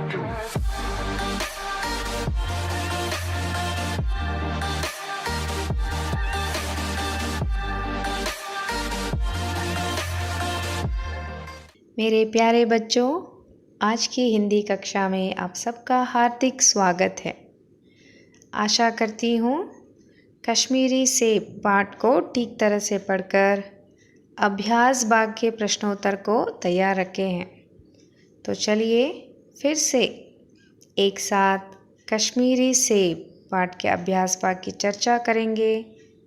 मेरे प्यारे बच्चों, आज की हिंदी कक्षा में आप सबका हार्दिक स्वागत है। आशा करती हूँ कश्मीरी से पाठ को ठीक तरह से पढ़कर अभ्यास भाग के प्रश्नोत्तर को तैयार रखे हैं। तो चलिए फिर से एक साथ कश्मीरी से पाठ के अभ्यास भाग की चर्चा करेंगे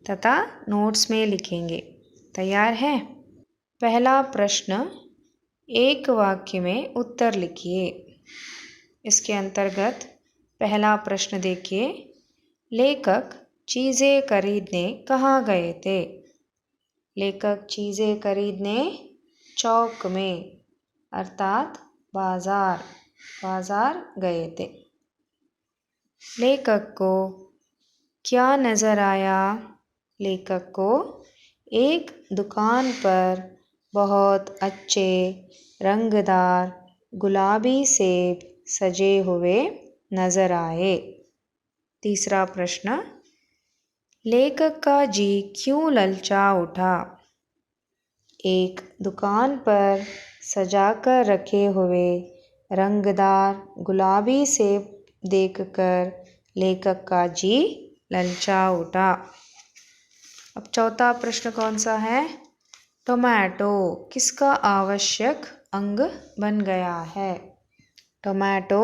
तथा नोट्स में लिखेंगे। तैयार हैं? पहला प्रश्न, एक वाक्य में उत्तर लिखिए। इसके अंतर्गत पहला प्रश्न देखिए, लेखक चीज़ें खरीदने कहाँ गए थे? लेखक चीज़ें खरीदने चौक में अर्थात बाजार गए थे। लेखक को क्या नज़र आया? लेखक को एक दुकान पर बहुत अच्छे रंगदार गुलाबी सेब सजे हुए नज़र आए। तीसरा प्रश्न, लेखक का जी क्यों ललचा उठा? एक दुकान पर सजाकर रखे हुए रंगदार गुलाबी सेब देखकर लेखक का जी ललचा उठा। अब चौथा प्रश्न कौन सा है? टोमेटो किसका आवश्यक अंग बन गया है? टोमेटो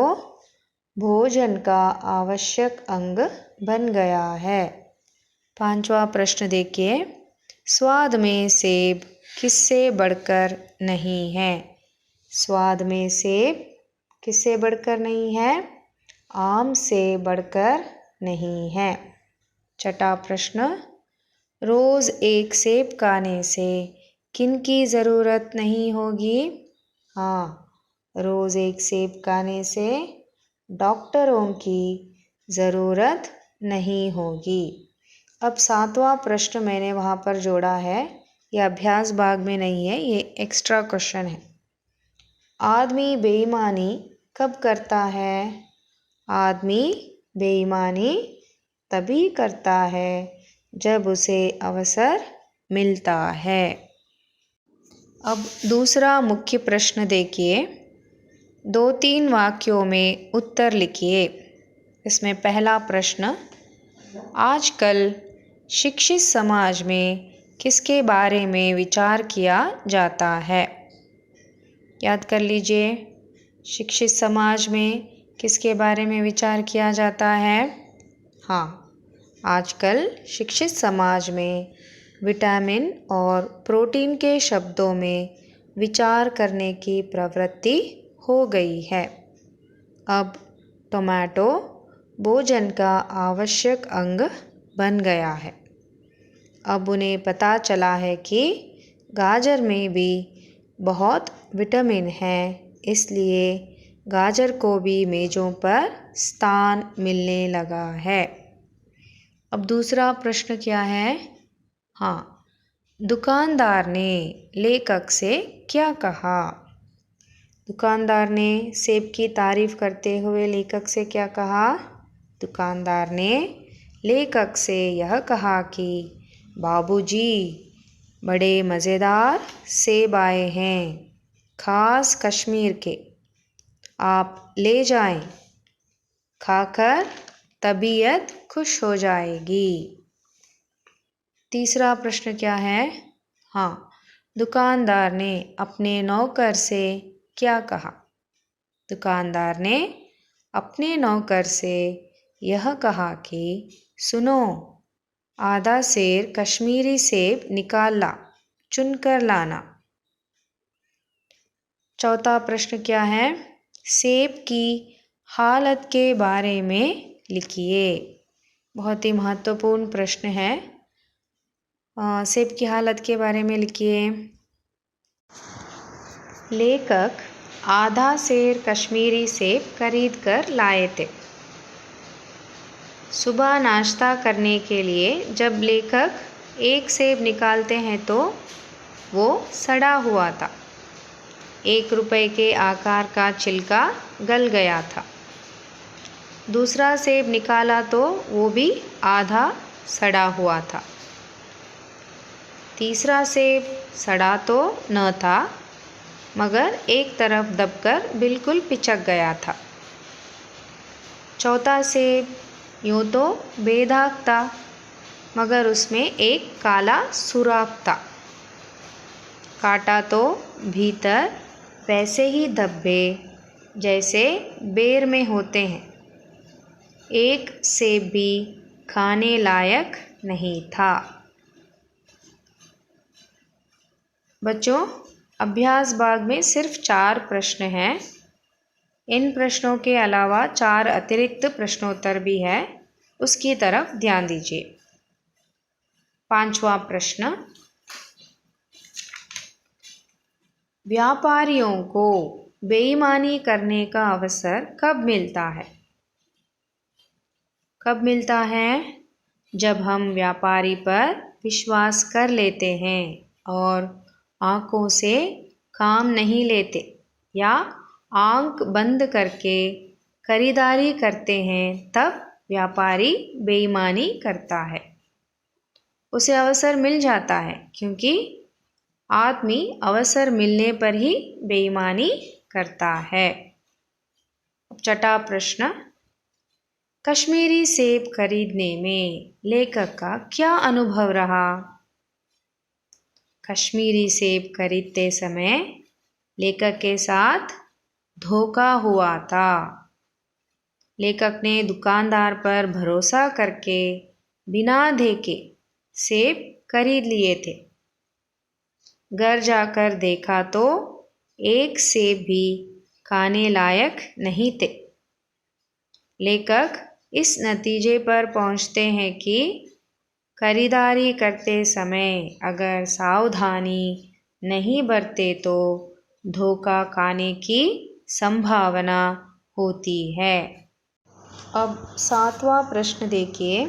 भोजन का आवश्यक अंग बन गया है। पांचवा प्रश्न देखिए, स्वाद में सेब किससे बढ़कर नहीं है? स्वाद में सेब किससे बढ़कर नहीं है? आम से बढ़कर नहीं है। छठा प्रश्न, रोज़ एक सेब खाने से किनकी ज़रूरत नहीं होगी? हाँ, रोज़ एक सेब खाने से डॉक्टरों की ज़रूरत नहीं होगी। अब सातवां प्रश्न मैंने वहाँ पर जोड़ा है, यह अभ्यास भाग में नहीं है, ये एक्स्ट्रा क्वेश्चन है। आदमी बेईमानी कब करता है? आदमी बेईमानी तभी करता है जब उसे अवसर मिलता है। अब दूसरा मुख्य प्रश्न देखिए, 2-3 वाक्यों में उत्तर लिखिए। इसमें पहला प्रश्न, आजकल शिक्षित समाज में किसके बारे में विचार किया जाता है? याद कर लीजिए, शिक्षित समाज में किसके बारे में विचार किया जाता है? हाँ, आजकल शिक्षित समाज में विटामिन और प्रोटीन के शब्दों में विचार करने की प्रवृत्ति हो गई है। अब टोमेटो भोजन का आवश्यक अंग बन गया है। अब उन्हें पता चला है कि गाजर में भी बहुत विटामिन है, इसलिए गाजर को भी मेज़ों पर स्थान मिलने लगा है। अब दूसरा प्रश्न क्या है? हाँ, दुकानदार ने लेखक से क्या कहा? दुकानदार ने सेब की तारीफ करते हुए लेखक से क्या कहा? दुकानदार ने लेखक से यह कहा कि बाबूजी, बड़े मज़ेदार सेब आए हैं, खास कश्मीर के, आप ले जाएं, खाकर तबीयत खुश हो जाएगी। तीसरा प्रश्न क्या है? हाँ, दुकानदार ने अपने नौकर से क्या कहा? दुकानदार ने अपने नौकर से यह कहा कि सुनो, आधा सेर कश्मीरी सेब निकाल ला, चुनकर लाना। चौथा प्रश्न क्या है? सेब की हालत के बारे में लिखिए। बहुत ही महत्वपूर्ण प्रश्न है। सेब की हालत के बारे में लिखिए। लेखक आधा सेर कश्मीरी सेब खरीद कर लाए थे। सुबह नाश्ता करने के लिए जब लेखक एक सेब निकालते हैं तो वो सड़ा हुआ था। ₹1 के आकार का छिलका गल गया था। दूसरा सेब निकाला तो वो भी आधा सड़ा हुआ था। तीसरा सेब सड़ा तो न था, मगर एक तरफ दबकर बिल्कुल पिचक गया था। चौथा सेब यूँ तो बेदाग था, मगर उसमें एक काला सुराख था। काटा तो भीतर वैसे ही धब्बे जैसे बेर में होते हैं। एक सेब भी खाने लायक नहीं था। बच्चों, अभ्यास भाग में सिर्फ 4 प्रश्न हैं। इन प्रश्नों के अलावा 4 अतिरिक्त प्रश्नोत्तर भी है, उसकी तरफ ध्यान दीजिए। 5वां प्रश्न, व्यापारियों को बेईमानी करने का अवसर कब मिलता है? कब मिलता है? जब हम व्यापारी पर विश्वास कर लेते हैं और आँखों से काम नहीं लेते या आँख बंद करके खरीदारी करते हैं, तब व्यापारी बेईमानी करता है। उसे अवसर मिल जाता है, क्योंकि आदमी अवसर मिलने पर ही बेईमानी करता है। 6वां प्रश्न, कश्मीरी सेब खरीदने में लेखक का क्या अनुभव रहा? कश्मीरी सेब खरीदते समय लेखक के साथ धोखा हुआ था। लेखक ने दुकानदार पर भरोसा करके बिना देखे सेब खरीद लिए थे। घर जाकर देखा तो एक सेब भी खाने लायक नहीं थे। लेखक इस नतीजे पर पहुंचते हैं कि खरीदारी करते समय अगर सावधानी नहीं बरते तो धोखा खाने की संभावना होती है। अब 7वां प्रश्न देखिए।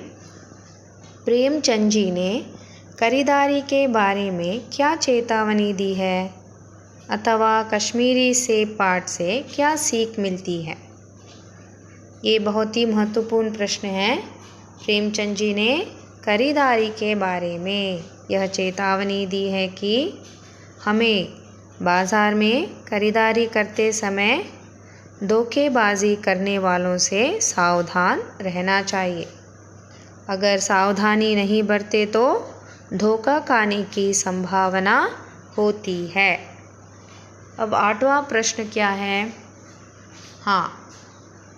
प्रेमचंद जी ने खरीदारी के बारे में क्या चेतावनी दी है, अथवा कश्मीरी सेब पाठ से क्या सीख मिलती है? ये बहुत ही महत्वपूर्ण प्रश्न है। प्रेमचंद जी ने खरीदारी के बारे में यह चेतावनी दी है कि हमें बाज़ार में खरीदारी करते समय धोखेबाजी करने वालों से सावधान रहना चाहिए। अगर सावधानी नहीं बरते तो धोखा खाने की संभावना होती है। अब 8वां प्रश्न क्या है? हाँ,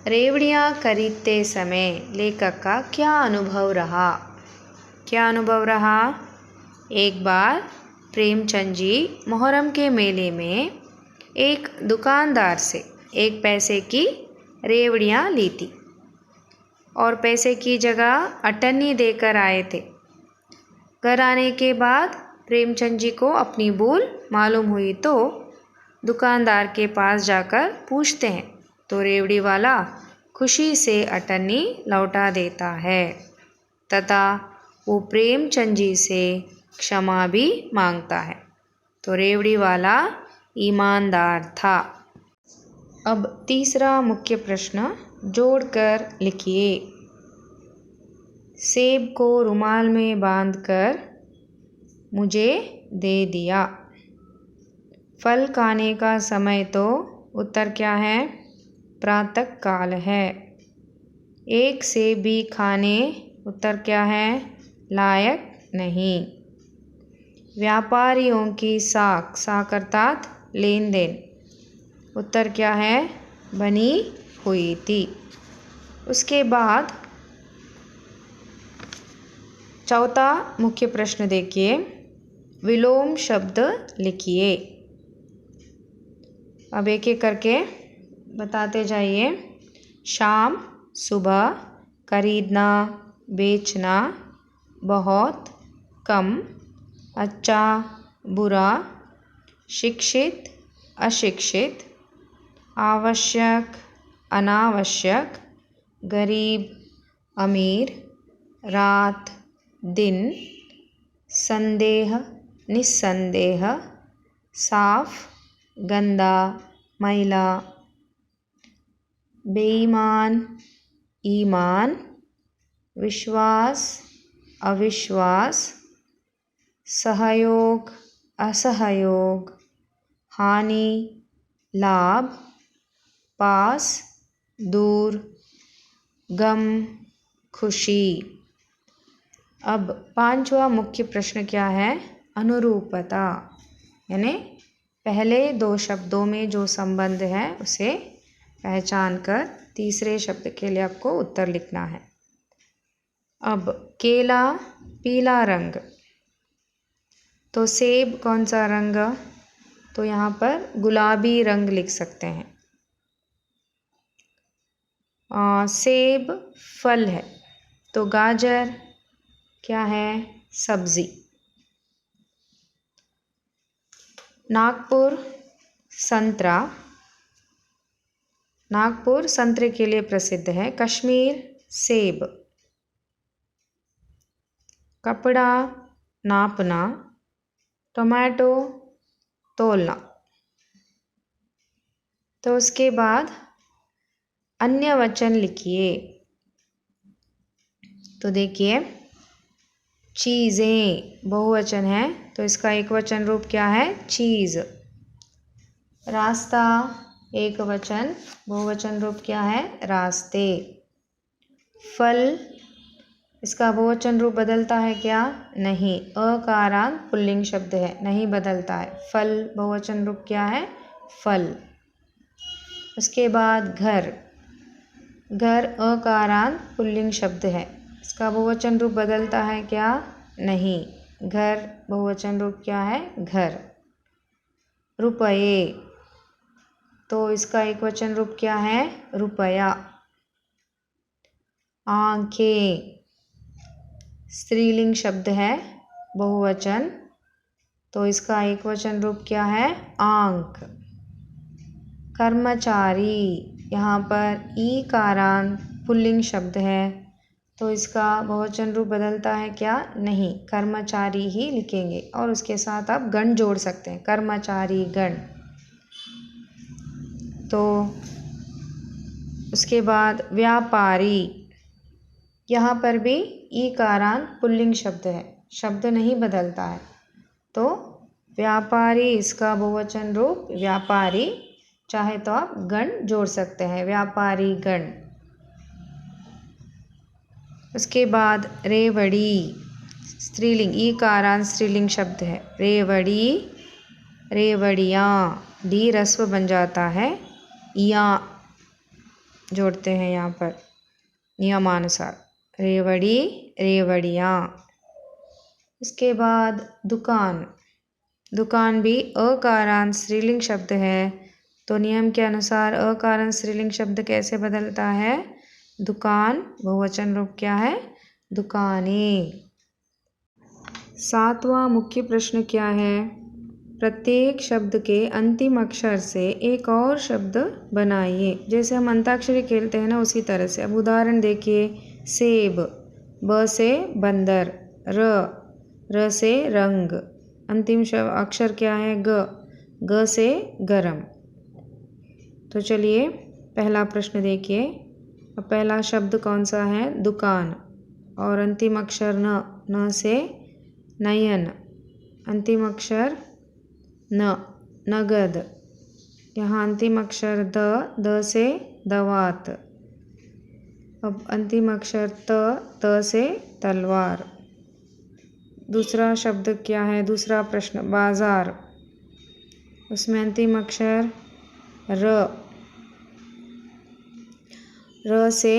रेवड़ियाँ खरीदते समय लेखक का क्या अनुभव रहा? क्या अनुभव रहा? एक बार प्रेमचंद जी मुहर्रम के मेले में एक दुकानदार से 1 पैसे की रेवड़ियाँ ली थी और पैसे की जगह अठन्नी देकर आए थे। घर आने के बाद प्रेमचंद जी को अपनी भूल मालूम हुई तो दुकानदार के पास जाकर पूछते हैं तो रेवड़ी वाला खुशी से अठन्नी लौटा देता है तथा वो प्रेमचंद जी से क्षमा भी मांगता है। तो रेवड़ी वाला ईमानदार था। अब तीसरा मुख्य प्रश्न जोड़कर लिखिए। सेब को रुमाल में बांधकर मुझे दे दिया। फल खाने का समय तो उत्तर क्या है? प्रातः काल है। एक सेब भी खाने उत्तर क्या है? लायक नहीं। व्यापारियों की साख अर्थात लेन देन, उत्तर क्या है? बनी हुई थी। उसके बाद 4था मुख्य प्रश्न देखिए। विलोम शब्द लिखिए। अब एक एक करके बताते जाइए। शाम, सुबह, खरीदना, बेचना, बहुत, कम, अच्छा, बुरा, शिक्षित, अशिक्षित, आवश्यक, अनावश्यक, गरीब, अमीर, रात, दिन, संदेह, निस्संदेह, साफ, गंदा, मैला। बेईमान, ईमान। विश्वास, अविश्वास। सहयोग, असहयोग। हानि, लाभ। पास, दूर। गम, खुशी। अब पांचवा मुख्य प्रश्न क्या है? अनुरूपता, यानी पहले दो शब्दों में जो संबंध है उसे पहचान कर तीसरे शब्द के लिए आपको उत्तर लिखना है। अब केला पीला रंग, तो सेब कौन सा रंग? तो यहाँ पर गुलाबी रंग लिख सकते हैं। सेब फल है, तो गाजर क्या है? सब्जी। नागपुर संतरा, नागपुर संतरे के लिए प्रसिद्ध है। कश्मीर सेब। कपड़ा नापना, टोमेटो तोलना। तो उसके बाद अन्य वचन लिखिए। तो देखिए, चीज़ें बहुवचन है, तो इसका एक वचन रूप क्या है? चीज़। रास्ता एक वचन, बहुवचन रूप क्या है? रास्ते। फल, इसका बहुवचन रूप बदलता है क्या? नहीं। अकारांत पुल्लिंग शब्द है, नहीं बदलता है। फल बहुवचन रूप क्या है? फल। उसके बाद घर, घर अकारांत पुल्लिंग शब्द है, इसका बहुवचन रूप बदलता है क्या? नहीं। घर बहुवचन रूप क्या है? घर। रुपये, तो इसका एक वचन रूप क्या है? रुपया। आंखें स्त्रीलिंग शब्द है, बहुवचन, तो इसका एक वचन रूप क्या है? आंक। कर्मचारी, यहाँ पर ईकारांत पुल्लिंग शब्द है, तो इसका बहुवचन रूप बदलता है क्या? नहीं। कर्मचारी ही लिखेंगे और उसके साथ आप गण जोड़ सकते हैं, कर्मचारी गण। तो उसके बाद व्यापारी, यहाँ पर भी ईकारांत पुल्लिंग शब्द है, शब्द नहीं बदलता है, तो व्यापारी इसका बहुवचन रूप व्यापारी, चाहे तो आप गण जोड़ सकते हैं, व्यापारी गण। उसके बाद रेवड़ी स्त्रीलिंग, ईकारांत स्त्रीलिंग शब्द है। रेवड़ी, रेवड़ियाँ, डी रस्व बन जाता है, या जोड़ते हैं यहाँ पर नियमानुसार। रेवड़ी, रेवड़ियाँ। उसके बाद दुकान, दुकान भी अकारांत स्त्रीलिंग शब्द है, तो नियम के अनुसार अकारांत स्त्रीलिंग शब्द कैसे बदलता है? दुकान बहुवचन रूप क्या है? दुकानें। सातवां मुख्य प्रश्न क्या है? प्रत्येक शब्द के अंतिम अक्षर से एक और शब्द बनाइए। जैसे हम अंताक्षरी खेलते हैं ना, उसी तरह से। अब उदाहरण देखिए, सेब, ब से बंदर। र से रंग। अंतिम अक्षर क्या है? ग से गरम। तो चलिए पहला प्रश्न देखिए। अब पहला शब्द कौन सा है? दुकान, और अंतिम अक्षर न से नयन। अंतिम अक्षर न, नगद। यहाँ अंतिम अक्षर द से दवात। अब अंतिम अक्षर त से तलवार। दूसरा शब्द क्या है? दूसरा प्रश्न बाजार, उसमें अंतिम अक्षर र से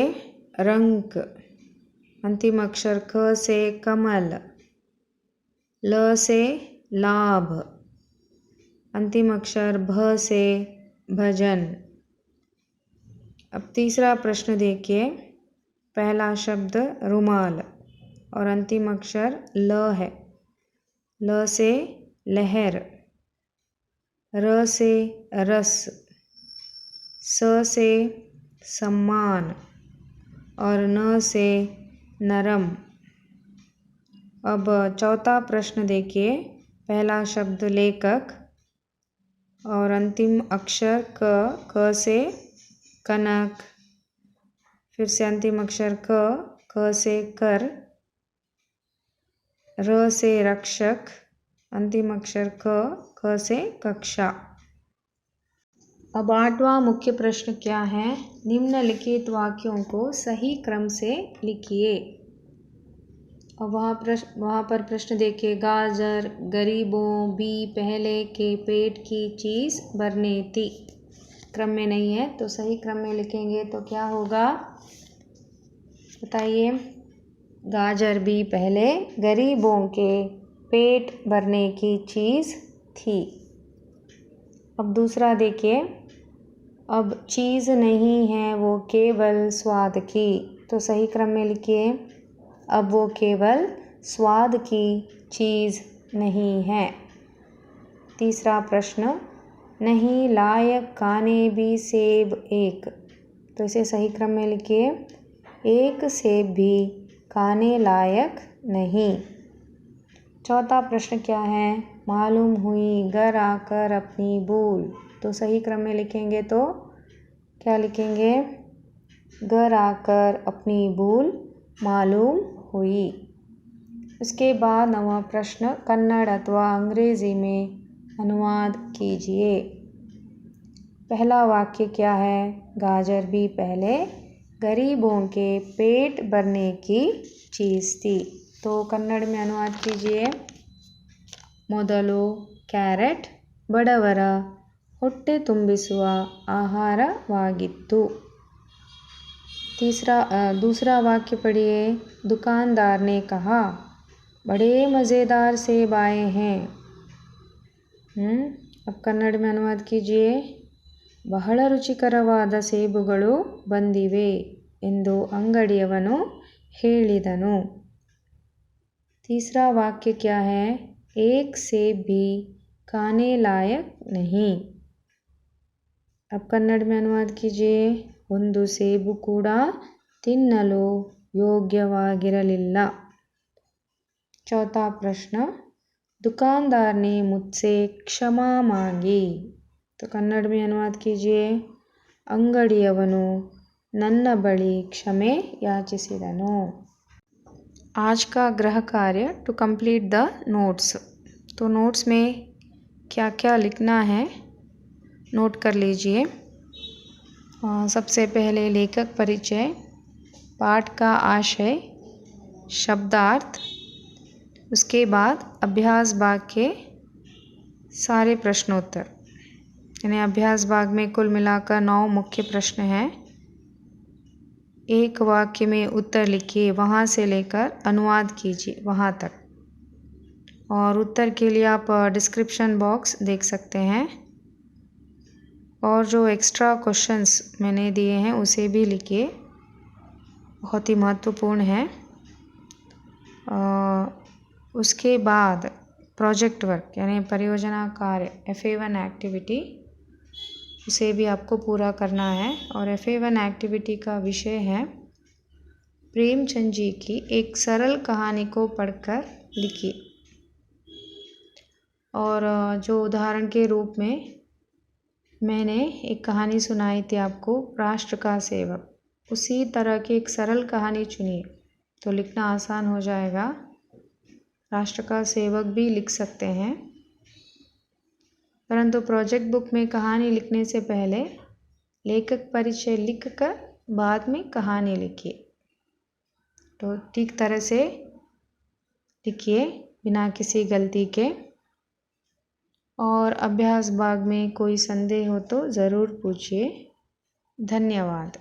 रंक। अंतिम अक्षर क से कमल। ल से लाभ। अंतिम अक्षर भ से भजन। अब तीसरा प्रश्न देखिए। पहला शब्द रुमाल, और अंतिम अक्षर ल है। ल से लहर। र से रस। स से सम्मान, और न से नरम। अब चौथा प्रश्न देखिए। पहला शब्द लेखक, और अंतिम अक्षर क से कनक, फिर से अंतिम अक्षर क से कर, र से रक्षक, अंतिम अक्षर क से कक्षा। अब 8वां मुख्य प्रश्न क्या है? निम्नलिखित वाक्यों को सही क्रम से लिखिए। अब वहाँ पर प्रश्न देखिए। गाजर गरीबों बी पहले के पेट की चीज़ भरने थी। क्रम में नहीं है तो सही क्रम में लिखेंगे तो क्या होगा बताइए। गाजर भी पहले गरीबों के पेट भरने की चीज़ थी। अब दूसरा देखिए। अब चीज़ नहीं है वो केवल स्वाद की, तो सही क्रम में लिखिए। अब वो केवल स्वाद की चीज़ नहीं है। तीसरा प्रश्न। नहीं लायक खाने भी सेब एक, तो इसे सही क्रम में लिखिए। एक सेब भी खाने लायक नहीं। चौथा प्रश्न क्या है? मालूम हुई घर आकर अपनी भूल, तो सही क्रम में लिखेंगे तो क्या लिखेंगे? घर आकर अपनी भूल मालूम हुई। उसके बाद 9वां प्रश्न। कन्नड़ अथवा अंग्रेज़ी में अनुवाद कीजिए। पहला वाक्य क्या है? गाजर भी पहले गरीबों के पेट भरने की चीज़ थी, तो कन्नड़ में अनुवाद कीजिए। ಮೊದಲು ಕ್ಯಾರೆಟ್ ಬಡವರ ಹೊಟ್ಟೆ ತುಂಬಿಸುವ ಆಹಾರವಾಗಿತ್ತು। दूसरा वाक्य पढ़िए। दुकानदार ने कहा बड़े मज़ेदार सेब आए हैं। अब कन्नड़ में अनुवाद कीजिए। ಬಹಳ ರುಚಿಕರವಾದ ಸೇಬುಗಳು ಬಂದಿವೆ ಎಂದು ಅಂಗಡಿಯವನು ಹೇಳಿದನು। तीसरा वाक्य क्या है? एक सेब भी खाने लायक नहीं। अब कन्नड़ में अनुवाद कीजिए। ಒಂದು ಸೇಬು ಕೂಡ ತಿನ್ನಲು ಯೋಗ್ಯವಾಗಿರಲಿಲ್ಲ। चौथा प्रश्न। दुकानदार ने मुझसे क्षमा मांगी, तो कन्नड़ में अनुवाद कीजिए। ಅಂಗಡಿಯವನು ನನ್ನ ಬಳಿ ಕ್ಷಮೆ ಯಾಚಿಸಿದನು। आज का गृह कार्य टू कंप्लीट द नोट्स, तो नोट्स में क्या क्या लिखना है नोट कर लीजिए। सबसे पहले लेखक परिचय, पाठ का आशय, शब्दार्थ, उसके बाद अभ्यास भाग के सारे प्रश्नोत्तर। यानी अभ्यास भाग में कुल मिलाकर 9 मुख्य प्रश्न हैं। एक वाक्य में उत्तर लिखिए, वहाँ से लेकर अनुवाद कीजिए वहाँ तक। और उत्तर के लिए आप डिस्क्रिप्शन बॉक्स देख सकते हैं। और जो एक्स्ट्रा क्वेश्चंस मैंने दिए हैं उसे भी लिखिए, बहुत ही महत्वपूर्ण है। उसके बाद प्रोजेक्ट वर्क यानी परियोजना कार्य FA1 एक्टिविटी, उसे भी आपको पूरा करना है। और FA1 एक्टिविटी का विषय है प्रेमचंद जी की एक सरल कहानी को पढ़कर लिखिए। और जो उदाहरण के रूप में मैंने एक कहानी सुनाई थी आपको, राष्ट्र का सेवक, उसी तरह की एक सरल कहानी चुनिए तो लिखना आसान हो जाएगा। राष्ट्र का सेवक भी लिख सकते हैं, परंतु प्रोजेक्ट बुक में कहानी लिखने से पहले लेखक परिचय लिखकर बाद में कहानी लिखिए। तो ठीक तरह से लिखिए बिना किसी गलती के। और अभ्यास भाग में कोई संदेह हो तो ज़रूर पूछिए। धन्यवाद।